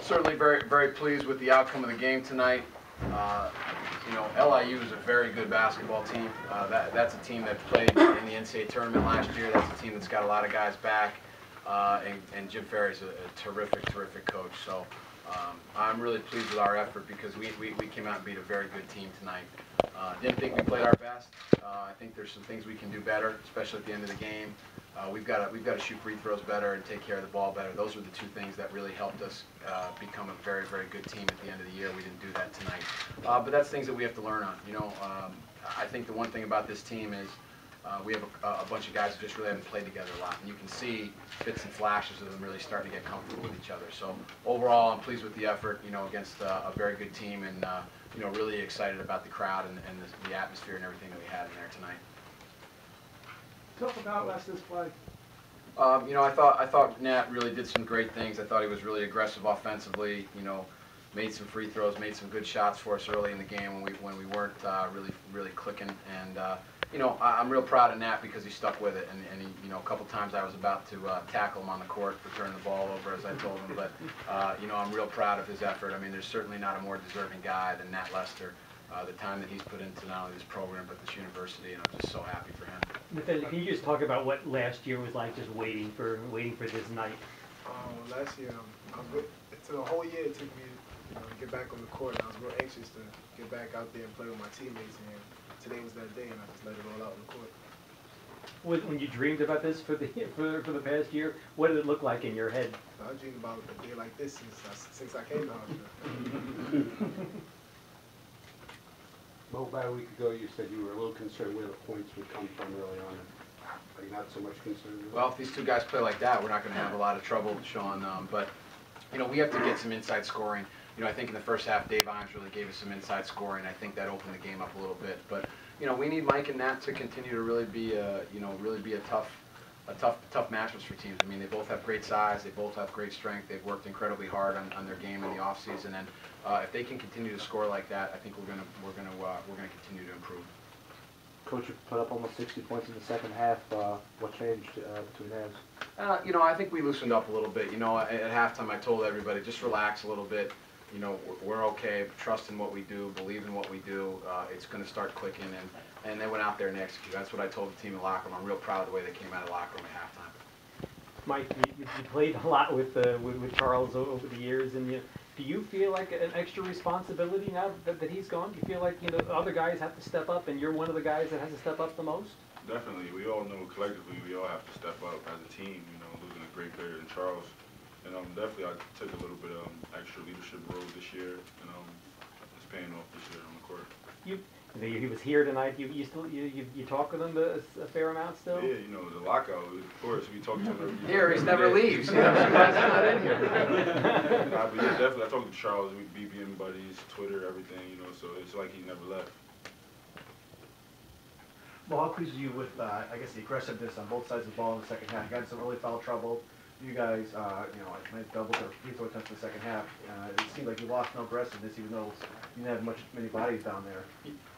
Certainly very pleased with the outcome of the game tonight. You know, LIU is a very good basketball team. That's a team that played in the NCAA tournament last year. That's a team that's got a lot of guys back. And Jim Ferry's a terrific coach. So I'm really pleased with our effort because we came out and beat a very good team tonight. Didn't think we played our best. I think there's some things we can do better, especially at the end of the game. We've got to shoot free throws better and take care of the ball better. Those are the two things that really helped us become a very good team at the end of the year. We didn't do that tonight, but that's things that we have to learn on. You know, I think the one thing about this team is we have a bunch of guys who just really haven't played together a lot, and you can see bits and flashes of them really starting to get comfortable with each other. So overall, I'm pleased with the effort. You know, against a very good team, and you know, really excited about the crowd and the atmosphere and everything that we had in there tonight. Talk about last this play. You know, I thought Nat really did some great things. I thought he was really aggressive offensively. You know, made some free throws, made some good shots for us early in the game when we weren't really clicking. And you know, I'm real proud of Nat because he stuck with it. And he, you know, a couple times I was about to tackle him on the court for turning the ball over, as I told him. But you know, I'm real proud of his effort. I mean, there's certainly not a more deserving guy than Nat Lester. The time that he's put into not only this program but this university, and I'm just so happy for him. Nathan, can you just talk about what last year was like, just waiting for this night? Last year, it's a whole year it took me to get back on the court, and I was real anxious to get back out there and play with my teammates. And today was that day, and I just let it all out on the court. When you dreamed about this for the past year, what did it look like in your head? I dreamed about a day like this since I came to Hofstra. Well, about a week ago, you said you were a little concerned where the points would come from early on. Are you not so much concerned? Well, if these two guys play like that, we're not going to have a lot of trouble, Sean. But you know, we have to get some inside scoring. You know, I think in the first half, Dave Imes really gave us some inside scoring. I think that opened the game up a little bit. But you know, we need Mike and Nat to continue to really be a tough matchups for teams. I mean, they both have great size. They both have great strength. They've worked incredibly hard on their game in the offseason, and if they can continue to score like that, I think we're gonna continue to improve. Coach, you put up almost 60 points in the second half. What changed between halves? You know, I think we loosened up a little bit. You know, at halftime, I told everybody just relax a little bit. You know, we're okay. Trust in what we do. Believe in what we do. It's going to start clicking, and they went out there and executed. That's what I told the team in the locker room. I'm real proud of the way they came out of the locker room at halftime. Mike, you played a lot with Charles over the years, and do you feel like an extra responsibility now that he's gone? Do you feel like other guys have to step up, and you're one of the guys that has to step up the most? Definitely. We all know collectively we all have to step up as a team. You know, losing a great player in Charles. And definitely I took a little bit of extra leadership role this year, and it's paying off this year on the court. He was here tonight. You talk with him a fair amount still? Yeah, you know, the lockout, of course, we talk to him every Here, he never leaves. You know, sometimes he's not in here. But yeah, definitely, I talk to Charles. We BBM buddies, Twitter, everything, you know, so it's like he never left. Well, how pleased are you with, I guess, the aggressiveness on both sides of the ball in the second half? You got some early foul trouble. You guys, you know, I doubled their free throw attempts in the second half. It seemed like you lost no aggressiveness, even though you didn't have many bodies down there.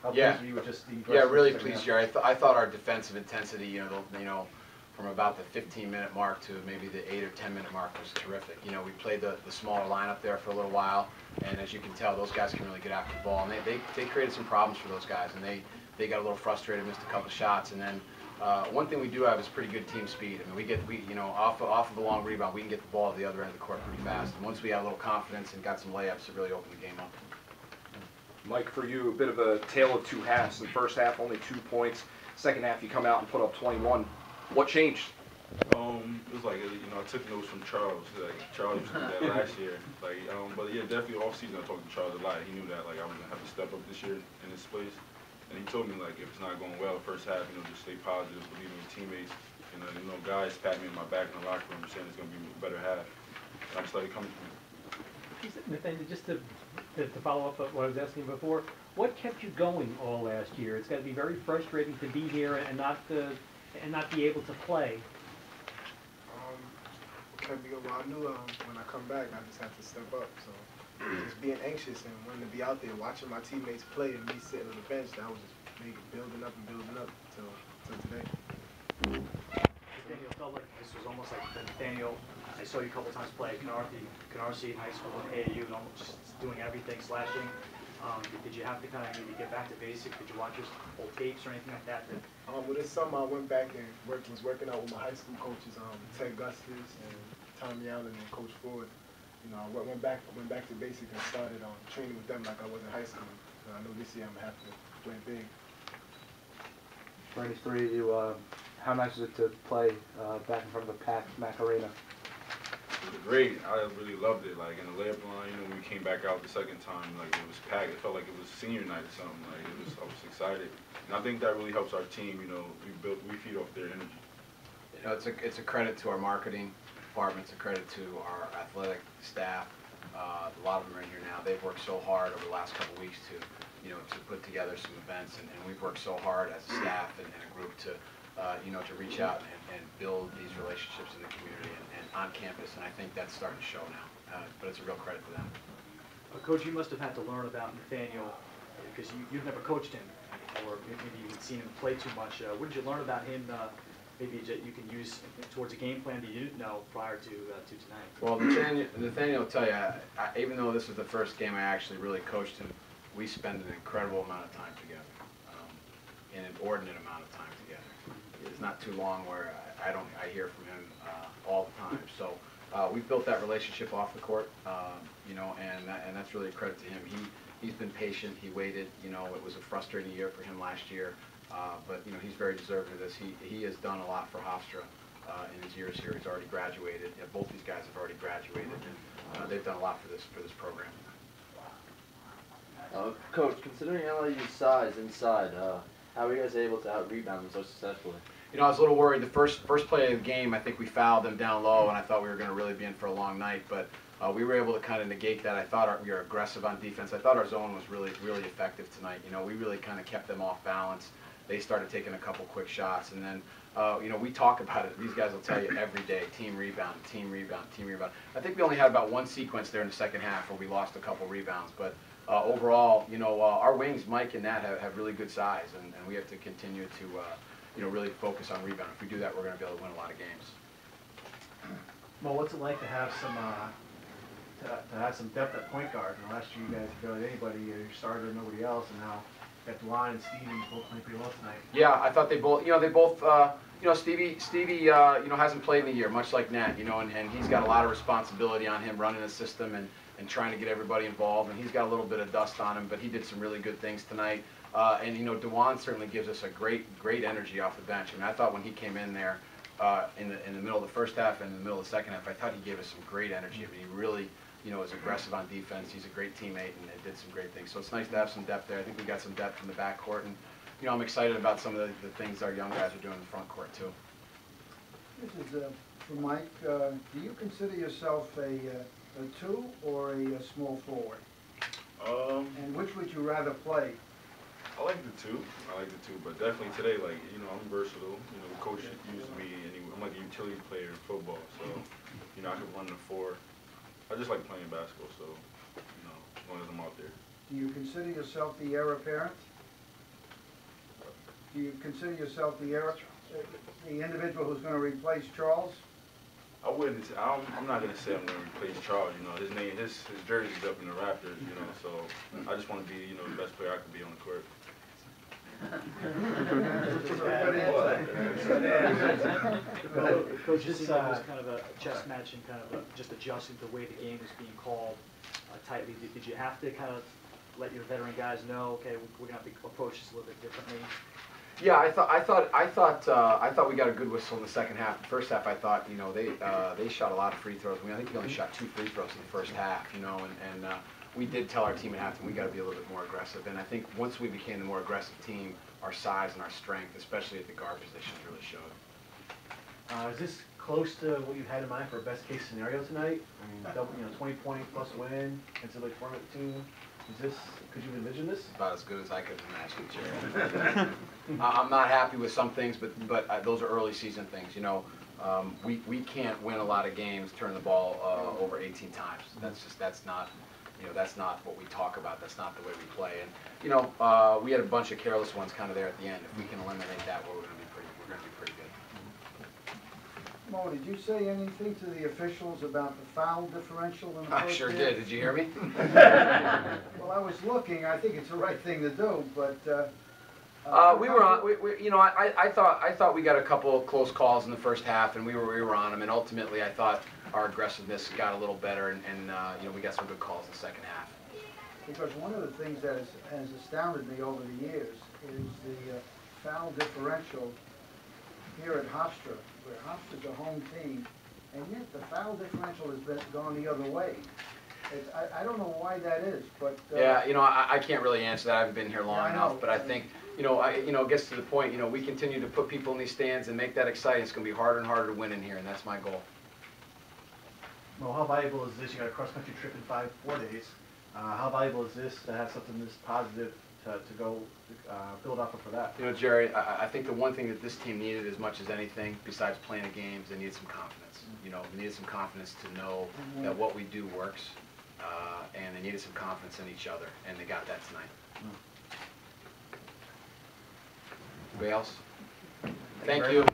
How pleased are you with just the aggressiveness? Yeah, really pleased, Jerry. I thought our defensive intensity, you know, from about the 15-minute mark to maybe the 8 or 10-minute mark was terrific. You know, we played the smaller lineup there for a little while, and as you can tell, those guys can really get after the ball. And they created some problems for those guys, and they got a little frustrated, missed a couple shots, and then one thing we do have is pretty good team speed. I mean, we off of a long rebound, we can get the ball at the other end of the court pretty fast. And once we had a little confidence and got some layups, it really opened the game up. Mike, for you, a bit of a tale of two halves. In the first half, only 2 points. Second half, you come out and put up 21. What changed? It was like, you know, I took notes from Charles. Like, Charles used to do that last year. Like, but yeah, definitely off season I talked to Charles a lot. He knew that like I was gonna have to step up this year in this place. And he told me, like, if it's not going well the first half, you know, just stay positive, believe in your teammates. And, you know, guys pat me in my back in the locker room saying it's going to be a better half. And I started coming from it. Nathaniel, just to follow up on what I was asking before, what kept you going all last year? It's got to be very frustrating to be here and not be able to play. Kept me going. Well, I knew when I come back, I just have to step up. So just being anxious and wanting to be out there, watching my teammates play and me sitting on the bench, that was just building up till today. Nathaniel, felt like this was almost like Nathaniel. I saw you a couple times play at Canarsie in high school and AAU, and almost just doing everything, slashing. Did you have to kind of maybe get back to basics? Did you watch his old tapes or anything like that? Well, this summer I went back and was working out with my high school coaches, Ted Gustis and Tommy Allen and Coach Ford. You know, I went back to basics and started training with them like I was in high school. So I know this year I'm gonna have to play big. For any three of you, how nice is it to play back in front of a packed Mac Arena? It was great. I really loved it. Like in the layup line, you know, when we came back out the second time, like it was packed. It felt like it was senior night or something. Like I was excited, and I think that really helps our team. You know, we feed off their energy. You know, it's a credit to our marketing department. It's a credit to our athletic staff. A lot of them are in here now. They've worked so hard over the last couple of weeks to, you know, to put together some events, and we've worked so hard as a staff and a group to, you know, to reach out and build these relationships in the community and on campus, and I think that's starting to show now. But it's a real credit to them. Coach, you must have had to learn about Nathaniel because you've never coached him, or maybe you haven't seen him play too much. What did you learn about him? Maybe that you can use towards a game plan that you didn't know prior to tonight. Well, Nathaniel will tell you, even though this is the first game I actually really coached him, we spend an incredible amount of time together, an inordinate amount of time together. It's not too long where I hear from him all the time. So we've built that relationship off the court, you know, and that's really a credit to him. He's been patient. He waited. You know, it was a frustrating year for him last year. But you know, he's very deserving of this. He has done a lot for Hofstra in his years here. He's already graduated. Yeah, both these guys have already graduated, and they've done a lot for this program. Coach, considering LIU's size inside, how were you guys able to out-rebound them so successfully? You know, I was a little worried. The first play of the game, I think we fouled them down low, and I thought we were going to really be in for a long night. But we were able to kind of negate that. I thought we were aggressive on defense. I thought our zone was really effective tonight. You know, we really kind of kept them off balance. They started taking a couple quick shots, and then, you know, we talk about it. These guys will tell you every day, team rebound, team rebound, team rebound. I think we only had about one sequence there in the second half where we lost a couple rebounds. But overall, you know, our wings, Mike and Nat, have really good size, and we have to continue to, you know, really focus on rebound. If we do that, we're going to be able to win a lot of games. Well, what's it like to have some to have some depth at point guard? And last year you guys barely anybody, your starter, nobody else, and now got DeWan and Stevie both playing pretty well tonight. Yeah, I thought they both, you know, Stevie, you know, hasn't played in a year, much like Nat, you know, and he's got a lot of responsibility on him running the system and trying to get everybody involved, and he's got a little bit of dust on him, but he did some really good things tonight. And, you know, DeWan certainly gives us a great energy off the bench. I mean, I thought when he came in there in the middle of the first half and in the middle of the second half, I thought he gave us some great energy. I mean, he really, you know, is aggressive on defense. He's a great teammate and did some great things. So it's nice to have some depth there. I think we got some depth in the backcourt, and you know, I'm excited about some of the things our young guys are doing in the front court too. This is for Mike. Do you consider yourself a 2 or a small forward? And which would you rather play? I like the 2. But definitely today, like, you know, I'm versatile. You know, the coach used me, and I'm like a utility player in football. So, you know, I could run the 4. I just like playing basketball, so, you know, as long as I'm out there. Do you consider yourself the heir apparent? Do you consider yourself the individual who's going to replace Charles? I wouldn't. I'm not gonna say I'm gonna replace Charles. You know, his jersey's up in the Raptors. You know, so I just want to be, you know, the best player I could be on the court. Coach, this seemed like it was kind of a chess match and kind of just adjusting to the way the game was being called tightly. Did you have to kind of let your veteran guys know, okay, we're gonna have to approach this a little bit differently? Yeah, I thought we got a good whistle in the second half. The first half, I thought, you know, they shot a lot of free throws. I mean, I think we only shot 2 free throws in the first half, you know, and we did tell our team at halftime we got to be a little bit more aggressive. And I think once we became the more aggressive team, our size and our strength, especially at the guard position, really showed. Is this close to what you had in mind for a best case scenario tonight? I mean, double, you know, 20-point plus win, NCAA tournament team. Could you envision this? About as good as I could imagine, Jerry. I'm not happy with some things, but those are early season things. You know, we can't win a lot of games, turn the ball over 18 times. That's not, you know, that's not what we talk about. That's not the way we play. And you know, we had a bunch of careless ones kind of there at the end. If we can eliminate that, we're going to be pretty good. Mo, did you say anything to the officials about the foul differential in the first I sure half? did. Did you hear me? Well, I was looking. I think it's the right thing to do, but. We were on. You know, I thought we got a couple of close calls in the first half, and we were on them. And ultimately, I thought our aggressiveness got a little better, and you know, we got some good calls in the second half. Because one of the things that has astounded me over the years is the foul differential here at Hofstra, where Hofstra's a home team, and yet the foul differential has gone the other way. I don't know why that is, but yeah, you know, I can't really answer that. I haven't been here long Yeah, I enough, know. but I think, you know, it gets to the point. You know, we continue to put people in these stands and make that exciting. It's going to be harder and harder to win in here, and that's my goal. Well, how valuable is this? You got a cross-country trip in 4 days. How valuable is this to have something this positive to go build up for that? You know, Jerry, I think the one thing that this team needed as much as anything, besides playing the games, they needed some confidence. You know, they needed some confidence to know that what we do works, and they needed some confidence in each other, and they got that tonight. Anybody else? Thank you.